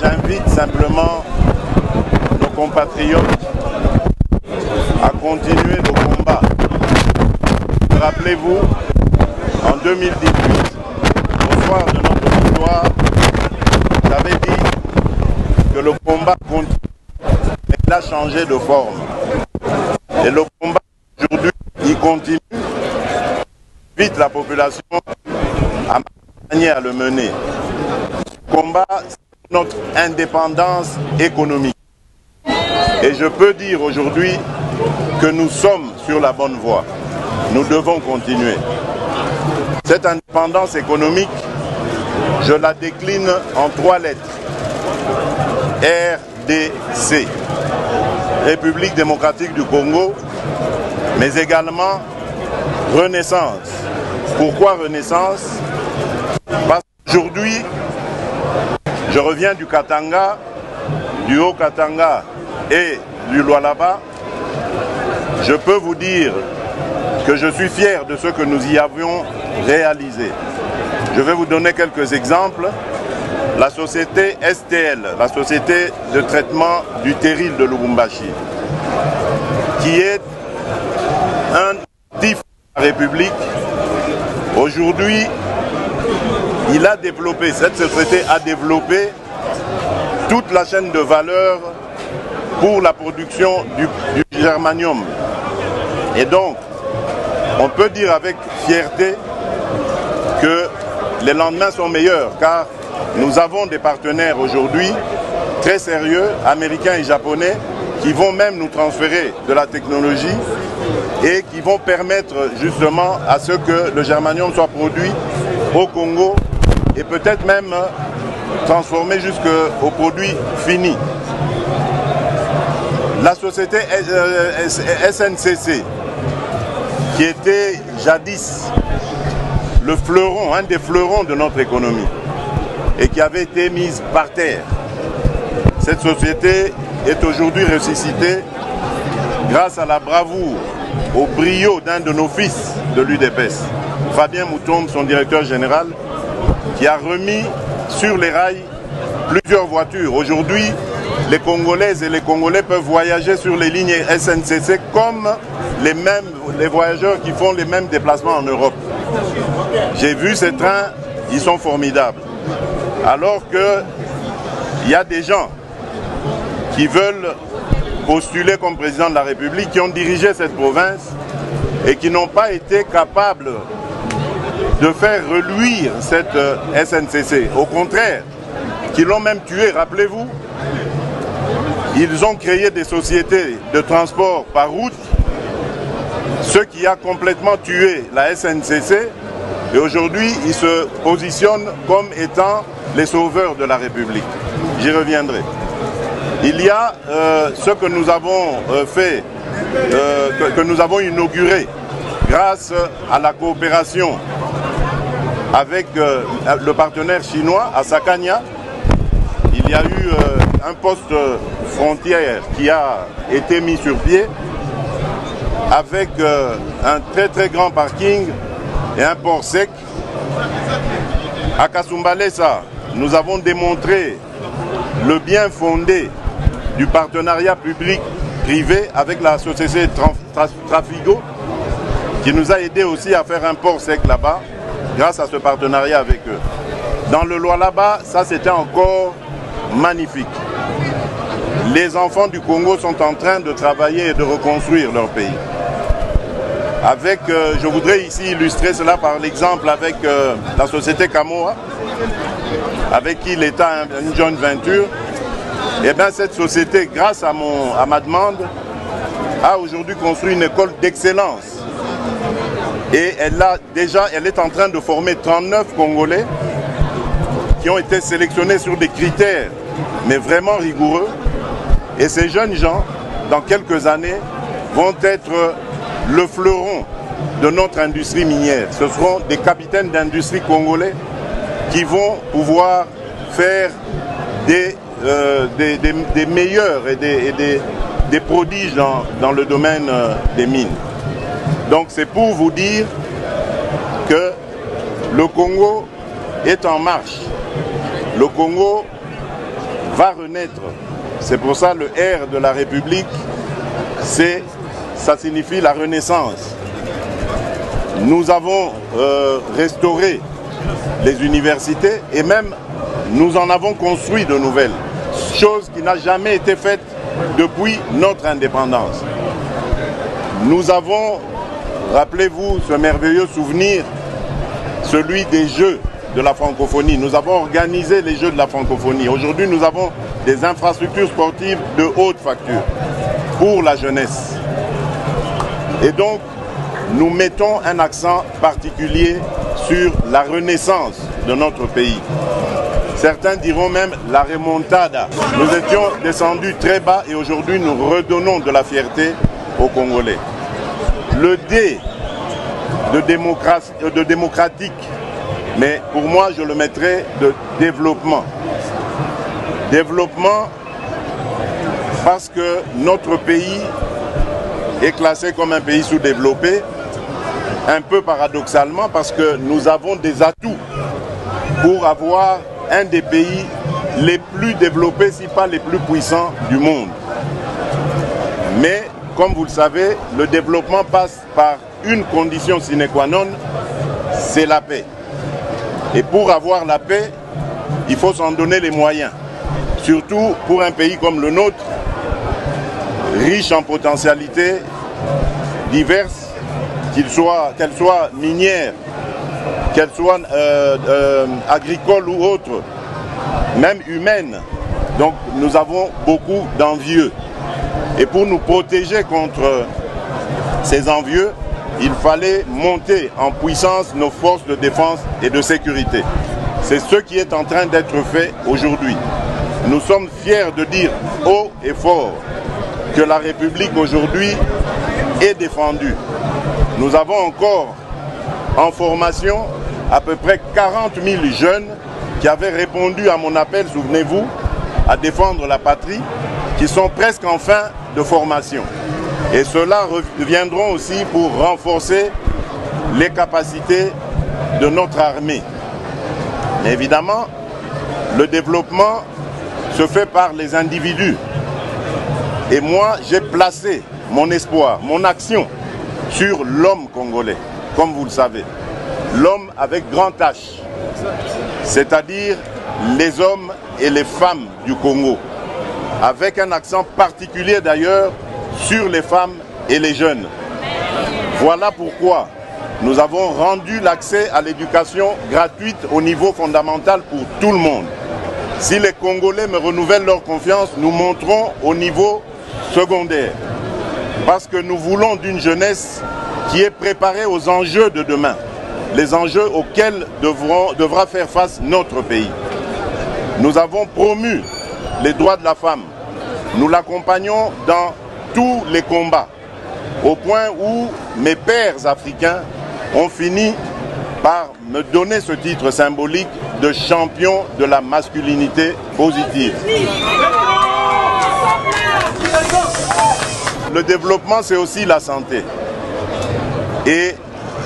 j'invite simplement nos compatriotes à continuer le combat. Rappelez-vous, en 2018, au soir de notre victoire, j'avais dit que le combat continue, mais il a changé de forme. Et le combat aujourd'hui, il continue. J'invite la population à m'accompagner à le mener. Ce combat, c'est notre indépendance économique. Et je peux dire aujourd'hui que nous sommes sur la bonne voie. Nous devons continuer. Cette indépendance économique, je la décline en 3 lettres. RDC, République démocratique du Congo, mais également Renaissance. Pourquoi Renaissance? Parce qu'aujourd'hui, je reviens du Katanga, du Haut-Katanga et du Lualaba. Je peux vous dire que je suis fier de ce que nous y avions réalisé. Je vais vous donner quelques exemples. La société STL, la société de traitement du terril de Lubumbashi, qui est un actif de la République, aujourd'hui, cette société a développé toute la chaîne de valeur pour la production du germanium. Et donc, on peut dire avec fierté que les lendemains sont meilleurs, car nous avons des partenaires aujourd'hui très sérieux, américains et japonais, qui vont même nous transférer de la technologie et qui vont permettre justement à ce que le germanium soit produit au Congo et peut-être même transformé jusqu'au produit fini. La société SNCC, qui était jadis le fleuron, un des fleurons de notre économie, et qui avait été mise par terre. Cette société est aujourd'hui ressuscitée grâce à la bravoure, au brio d'un de nos fils de l'UDPS, Fabien Moutombe, son directeur général, qui a remis sur les rails plusieurs voitures. Aujourd'hui, les Congolaises et les Congolais peuvent voyager sur les lignes SNCC comme les voyageurs qui font les mêmes déplacements en Europe. J'ai vu ces trains, ils sont formidables. Alors qu'il y a des gens qui veulent postuler comme président de la République, qui ont dirigé cette province et qui n'ont pas été capables de faire reluire cette SNCC. Au contraire, qui l'ont même tué, rappelez-vous. Ils ont créé des sociétés de transport par route, ce qui a complètement tué la SNCC. Et aujourd'hui, ils se positionnent comme étant les sauveurs de la République. J'y reviendrai. Il y a ce que nous avons fait, que nous avons inauguré grâce à la coopération avec le partenaire chinois à Sakania. Il y a eu un poste frontière qui a été mis sur pied avec un très très grand parking et un port sec. À Kasumbalesa, nous avons démontré le bien fondé du partenariat public-privé avec la société Trafigo, qui nous a aidé aussi à faire un port sec là-bas, grâce à ce partenariat avec eux. Dans le Lualaba, ça c'était encore magnifique. Les enfants du Congo sont en train de travailler et de reconstruire leur pays. Je voudrais ici illustrer cela par l'exemple avec la société Kamoa, avec qui l'État a une joint venture. Et bien cette société, grâce à ma demande, a aujourd'hui construit une école d'excellence. Et elle est en train de former 39 Congolais qui ont été sélectionnés sur des critères, mais vraiment rigoureux. Et ces jeunes gens, dans quelques années, vont être le fleuron de notre industrie minière. Ce seront des capitaines d'industrie congolais qui vont pouvoir faire des meilleurs et des prodiges dans le domaine des mines. Donc c'est pour vous dire que le Congo est en marche. Le Congo va renaître. C'est pour ça le R de la République, ça signifie la renaissance. Nous avons restauré les universités et même nous en avons construit de nouvelles, chose qui n'a jamais été faite depuis notre indépendance. Nous avons, rappelez-vous ce merveilleux souvenir, celui des Jeux de la francophonie. Nous avons organisé les Jeux de la francophonie. Aujourd'hui, nous avons des infrastructures sportives de haute facture pour la jeunesse. Et donc, nous mettons un accent particulier sur la renaissance de notre pays. Certains diront même la remontada. Nous étions descendus très bas et aujourd'hui, nous redonnons de la fierté aux Congolais. Le D de démocratique, mais pour moi, je le mettrais de développement. Développement parce que notre pays est classé comme un pays sous-développé, un peu paradoxalement parce que nous avons des atouts pour avoir un des pays les plus développés, si pas les plus puissants du monde. Mais, comme vous le savez, le développement passe par une condition sine qua non, c'est la paix. Et pour avoir la paix, il faut s'en donner les moyens. Surtout pour un pays comme le nôtre, riche en potentialités diverses, qu'elles soient minières, qu'elles soient agricoles ou autres, même humaines. Donc nous avons beaucoup d'envieux. Et pour nous protéger contre ces envieux, il fallait monter en puissance nos forces de défense et de sécurité. C'est ce qui est en train d'être fait aujourd'hui. Nous sommes fiers de dire haut et fort que la République aujourd'hui est défendue. Nous avons encore en formation à peu près 40 000 jeunes qui avaient répondu à mon appel, souvenez-vous, à défendre la patrie, qui sont presque en fin de formation. Et ceux-là reviendront aussi pour renforcer les capacités de notre armée. Mais évidemment, le développement se fait par les individus. Et moi, j'ai placé mon espoir, mon action sur l'homme congolais, comme vous le savez. L'homme avec grand H, c'est-à-dire les hommes et les femmes du Congo, avec un accent particulier d'ailleurs sur les femmes et les jeunes. Voilà pourquoi nous avons rendu l'accès à l'éducation gratuite au niveau fondamental pour tout le monde. Si les Congolais me renouvellent leur confiance, nous monterons au niveau secondaire. Parce que nous voulons d'une jeunesse qui est préparée aux enjeux de demain, les enjeux auxquels devra faire face notre pays. Nous avons promu les droits de la femme. Nous l'accompagnons dans tous les combats, au point où mes pairs africains ont fini par me donner ce titre symbolique de champion de la masculinité positive. Le développement, c'est aussi la santé. Et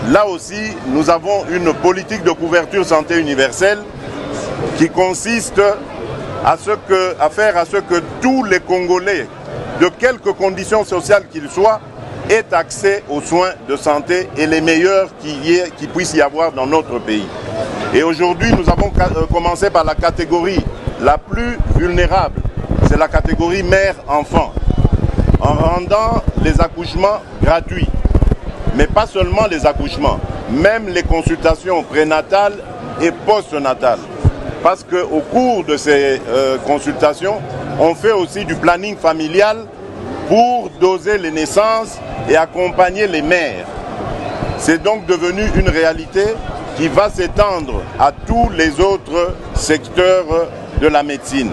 là aussi, nous avons une politique de couverture santé universelle qui consiste à faire à ce que tous les Congolais, de quelque condition sociale qu'ils soient, aient accès aux soins de santé et les meilleurs qu'il puisse y avoir dans notre pays. Et aujourd'hui, nous avons commencé par la catégorie la plus vulnérable, c'est la catégorie mère-enfant, en rendant les accouchements gratuits. Mais pas seulement les accouchements, même les consultations prénatales et postnatales. Parce qu'au cours de ces consultations, on fait aussi du planning familial pour doser les naissances et accompagner les mères. C'est donc devenu une réalité qui va s'étendre à tous les autres secteurs de la médecine.